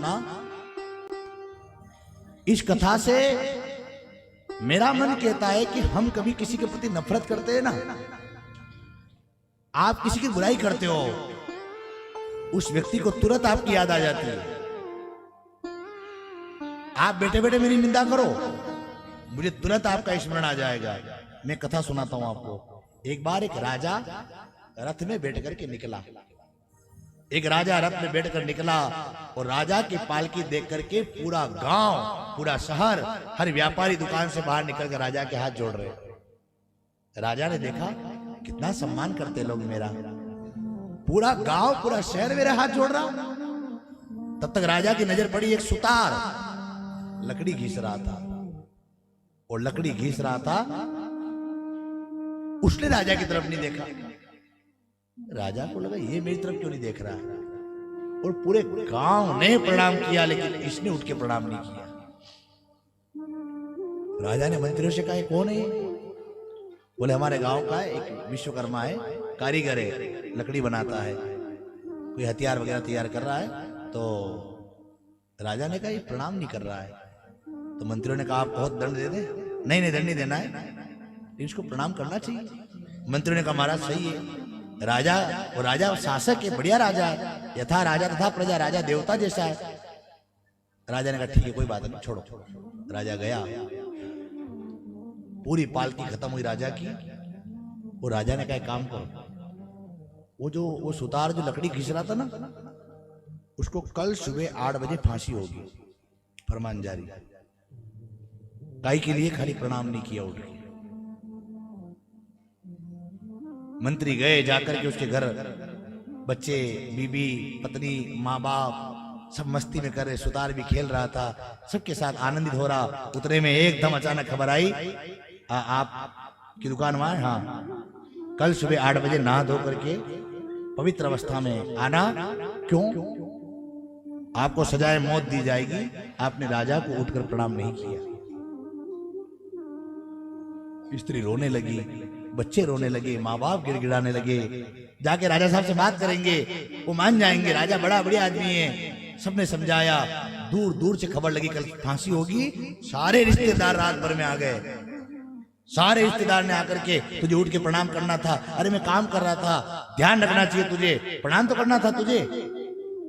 सुना। इस कथा से मेरा मन कहता है कि हम कभी किसी के प्रति नफरत करते हैं ना, आप किसी की बुराई करते हो, उस व्यक्ति को तुरंत आपकी याद आ जाती है। आप बैठे बैठे मेरी निंदा करो, मुझे तुरंत आपका स्मरण आ जाएगा। मैं कथा सुनाता हूं आपको। एक बार एक राजा रथ में बैठ करके निकला। एक राजा रथ में बैठकर निकला और राजा की पालकी देख करके पूरा गांव, पूरा शहर, हर व्यापारी दुकान से बाहर निकलकर राजा के हाथ जोड़ रहे। राजा ने देखा कितना सम्मान करते लोग मेरा, पूरा गांव, पूरा शहर मेरे हाथ जोड़ रहा। तब तक राजा की नजर पड़ी एक सुतार लकड़ी घिस रहा था, और लकड़ी घिस रहा था। उसने राजा की तरफ नहीं देखा। राजा को लगा ये मेरी तरफ क्यों नहीं देख रहा है, और पूरे गांव ने प्रणाम किया, लेकिन इसने उठ के प्रणाम नहीं किया। राजा ने मंत्रियों से कहा कौन है? बोले हमारे गांव का एक विश्वकर्मा है, कारीगर है, लकड़ी बनाता है, कोई हथियार वगैरह तैयार कर रहा है। तो राजा ने कहा ये प्रणाम नहीं कर रहा है। तो मंत्रियों ने कहा आप बहुत दंड दे दे। नहीं नहीं, दंड नहीं देना है, इसको प्रणाम करना चाहिए। मंत्रियों ने कहा महाराज सही है, राजा और राजा शासक है, बढ़िया राजा है, यथा राजा तथा प्रजा, राजा देवता जैसा है। राजा ने कहा ठीक है कोई बात नहीं, छोड़ो। राजा गया, पूरी पालकी खत्म हुई राजा की। और राजा ने कहा काम करो, वो सुतार जो लकड़ी घिस रहा था ना, उसको कल सुबह 8 बजे फांसी होगी, फरमान जारी। गाय के लिए खाली प्रणाम नहीं किया उठ के। मंत्री गए, जाकर के उसके घर बच्चे, बीबी, पत्नी, माँ बाप सब मस्ती में कर रहे, सुतार भी खेल रहा था, सबके साथ आनंदित हो रहा। उतरे में एकदम अचानक खबर आई आप की दुकान वहां है, हाँ, कल सुबह 8 बजे नहा धो करके पवित्र अवस्था में आना। क्यों? आपको सजाए मौत दी जाएगी। आपने राजा को उठकर प्रणाम नहीं किया। स्त्री रोने लगी, बच्चे रोने लगे, माँ बाप गिड़गिड़ाने लगे। जाके राजा साहब से बात करेंगे, वो मान जाएंगे, राजा बड़ा बढ़िया आदमी है। सबने समझाया, दूर दूर से खबर लगी कल फांसी होगी। सारे रिश्तेदार रात भर में आ गए। सारे रिश्तेदार ने आकर के तुझे उठ के प्रणाम करना था, अरे मैं काम कर रहा था, ध्यान रखना चाहिए तुझे, प्रणाम तो करना था तुझे।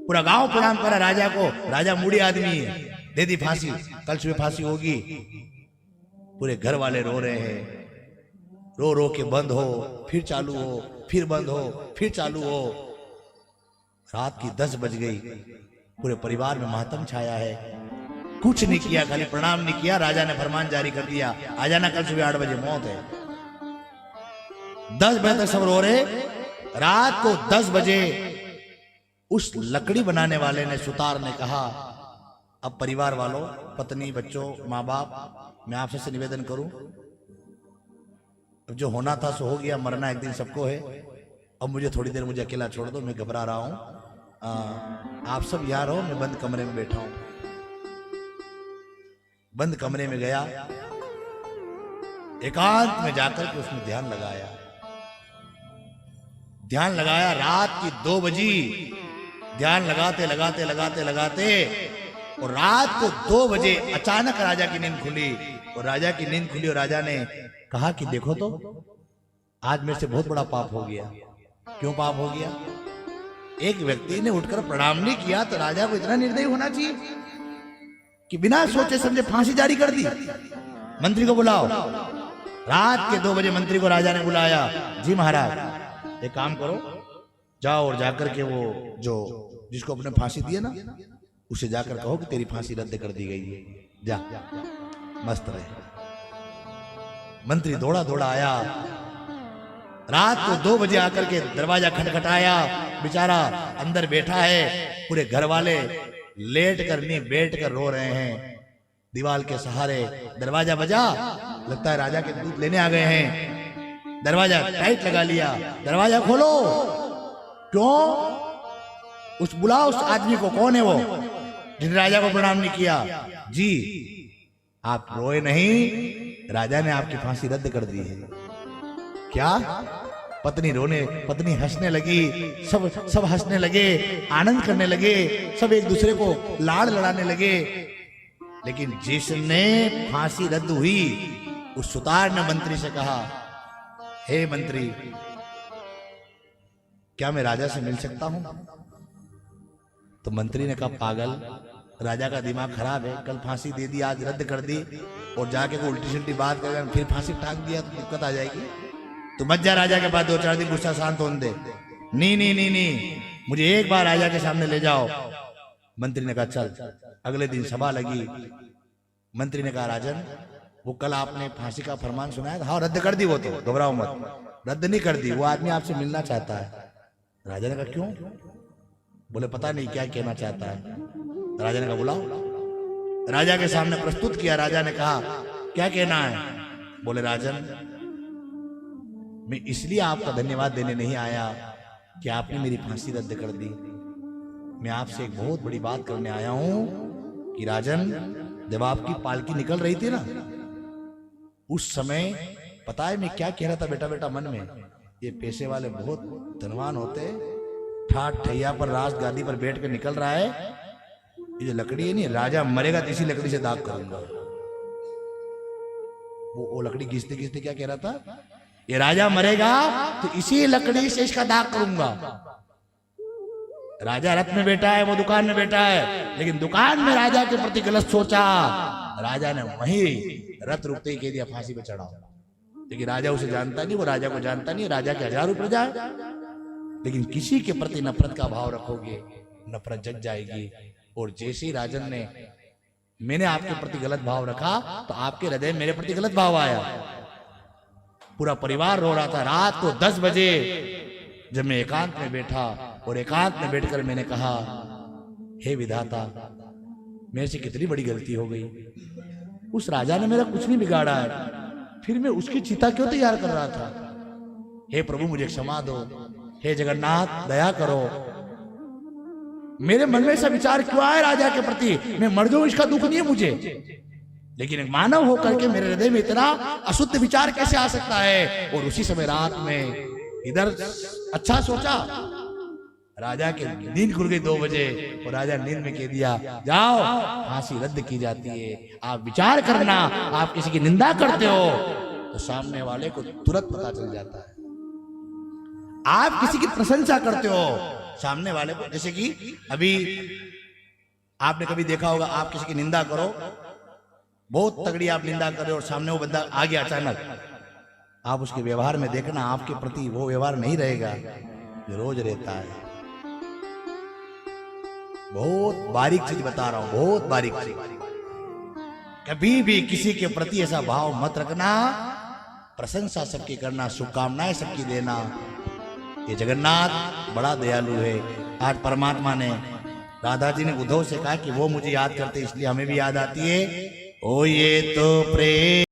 पूरा गांव प्रणाम करा राजा को। राजा मूडी आदमी है, दे दी फांसी, कल सुबह फांसी होगी। पूरे घर वाले रो रहे हैं, रो रो के बंद हो, फिर चालू हो, फिर बंद हो, फिर चालू हो। रात की 10 बज गई। पूरे परिवार में मातम छाया है। कुछ नहीं किया, खाली प्रणाम नहीं किया। राजा ने फरमान जारी कर दिया, आ जाना कल सुबह 8 बजे मौत है। 10 बजे तक सब रो रहे। रात को 10 बजे उस लकड़ी बनाने वाले ने, सुतार ने कहा अब परिवार वालों, पत्नी, बच्चों, माँ बाप, मैं आपसे निवेदन करूं, अब जो होना था सो हो गया, मरना एक दिन सबको है। अब मुझे थोड़ी देर मुझे अकेला छोड़ दो, मैं घबरा रहा हूं। आप सब यहाँ रहो, मैं बंद कमरे में बैठा हूं। बंद कमरे में गया, एकांत में जाकर के उसने ध्यान लगाया। ध्यान लगाया, रात की 2 बजी। ध्यान लगाते लगाते लगाते लगाते और रात को 2 बजे अचानक राजा की नींद खुली। और राजा की नींद खुली और राजा ने कहा कि देखो तो आज मेरे से बहुत बड़ा पाप हो गया। क्यों पाप हो गया? एक व्यक्ति ने उठकर प्रणाम नहीं किया, तो राजा को इतना निर्दयी होना चाहिए कि बिना सोचे समझे फांसी जारी कर दी। मंत्री को बुलाओ। रात के 2 बजे मंत्री को राजा ने बुलाया। जी महाराज, एक काम करो, जाओ और जाकर के वो जो जिसको अपने फांसी दी है ना, उसे जाकर कहो कि तेरी फांसी रद्द कर दी गई है, जा मस्त रहे। मंत्री दौड़ा दौड़ा आया। रात को 2 बजे आकर के दरवाजा खटखटाया। बेचारा अंदर बैठा है। पूरे घर वाले लेट कर नहीं बैठ कर रो रहे हैं दीवार के सहारे। दरवाजा बजा, लगता है राजा के दूध लेने आ गए हैं। दरवाजा टाइट लगा लिया। दरवाजा खोलो। क्यों? बुलाओ उस आदमी को। कौन है वो जिसने राजा को प्रणाम नहीं किया? जी आप रोए नहीं, राजा ने आपकी फांसी रद्द कर दी है। क्या? पत्नी हंसने लगी, सब हंसने लगे, आनंद करने लगे, सब एक दूसरे को लाड़ लड़ाने लगे। लेकिन जिसने फांसी रद्द हुई उस सुतार ने मंत्री से कहा, हे मंत्री, क्या मैं राजा से मिल सकता हूं? तो मंत्री ने कहा, पागल, राजा का दिमाग खराब है, कल फांसी दे दी, आज रद्द कर दी और जाके कोई उल्टी सुल्टी बात कर फिर फांसी टांग दिया तो दिक्कत आ जाएगी। तो मत जा राजा के पास, 2-4 दिन गुस्सा शांत होने दे। नहीं, मुझे एक बार राजा के सामने ले जाओ। मंत्री ने कहा, चल। अगले दिन सभा लगी। मंत्री ने कहा, राजन, वो कल आपने फांसी का फरमान सुनाया था? हाँ, रद्द कर दी, वो तो घबराओ मत, रद्द नहीं कर दी, वो आदमी आपसे मिलना चाहता है। राजा ने कहा, क्यों? बोले, पता नहीं क्या कहना चाहता है। राजा ने कहा, बुलाओ। राजा के सामने प्रस्तुत किया। राजा ने कहा, क्या कहना है? बोले, राजन, मैं इसलिए आपका धन्यवाद देने नहीं आया कि आपने मेरी फांसी रद्द कर दी। मैं आपसे एक बहुत बड़ी बात करने आया हूं कि राजन, जब आपकी पालकी निकल रही थी ना, उस समय पता है मैं क्या कह रहा था बेटा मन में? ये पैसे वाले बहुत धनवान होते, ठाट ठैया पर राज गादी पर बैठ कर निकल रहा है, ये जो लकड़ी है नहीं, राजा मरेगा तो इसी लकड़ी से दाग करूंगा। वो लकड़ी घिसते घिसते क्या कह रहा था? ये राजा मरेगा तो इसी लकड़ी से इसका दाग करूंगा। राजा रथ में बैठा है, वो दुकान में बैठा है, लेकिन दुकान में राजा के प्रति गलत सोचा। राजा ने वही रथ रुकते ही कह दिया, फांसी पे चढ़ाओ। लेकिन राजा उसे जानता नहीं, वो राजा को जानता नहीं, राजा के हजारों प्रजा है। लेकिन किसी के प्रति नफरत का भाव रखोगे, नफरत जग जाएगी। और जैसे ही राजन ने, मैंने आपके प्रति गलत भाव रखा तो आपके हृदय में मेरे प्रति गलत भाव आया। पूरा परिवार रो रहा था। रात को 10 बजे जब मैं एकांत में बैठा और एकांत में बैठकर मैंने कहा, हे विधाता, मेरे से कितनी बड़ी गलती हो गई। उस राजा ने मेरा कुछ नहीं बिगाड़ा है, फिर मैं उसकी चिता क्यों तैयार कर रहा था? हे प्रभु, मुझे क्षमा दो। हे जगन्नाथ, दया करो। मेरे मन में ऐसा विचार क्यों आया राजा के प्रति? मैं मर जाऊं इसका दुख नहीं है मुझे, लेकिन एक मानव होकर के मेरे हृदय में इतना अशुद्ध विचार कैसे आ सकता है? और उसी समय रात में इधर अच्छा सोचा, राजा के नींद खुल गई 2 बजे और राजा नींद में कह दिया, जाओ, फांसी रद्द की जाती है। आप विचार करना, आप किसी की निंदा करते हो तो सामने वाले को तुरंत पता चल जाता है। आप किसी की प्रशंसा करते हो, सामने वाले को, जैसे कि अभी आपने कभी देखा होगा, आप किसी की निंदा करो, बहुत तगड़ी आप निंदा कर रहे हो और सामने वो बंदा आ गया अचानक, आप उसके व्यवहार में देखना, आपके प्रति वो व्यवहार नहीं रहेगा जो रोज रहता है। बहुत बारीक चीज बता रहा हूं, बहुत बारीक चीज। कभी भी किसी के प्रति ऐसा भाव मत रखना, प्रशंसा सबकी करना, शुभकामनाएं सबकी देना। ये जगन्नाथ बड़ा दयालु है। आज परमात्मा ने, राधा जी ने उद्धव से कहा कि वो मुझे याद करते, इसलिए हमें भी याद आती है। ओ ये तो प्रेम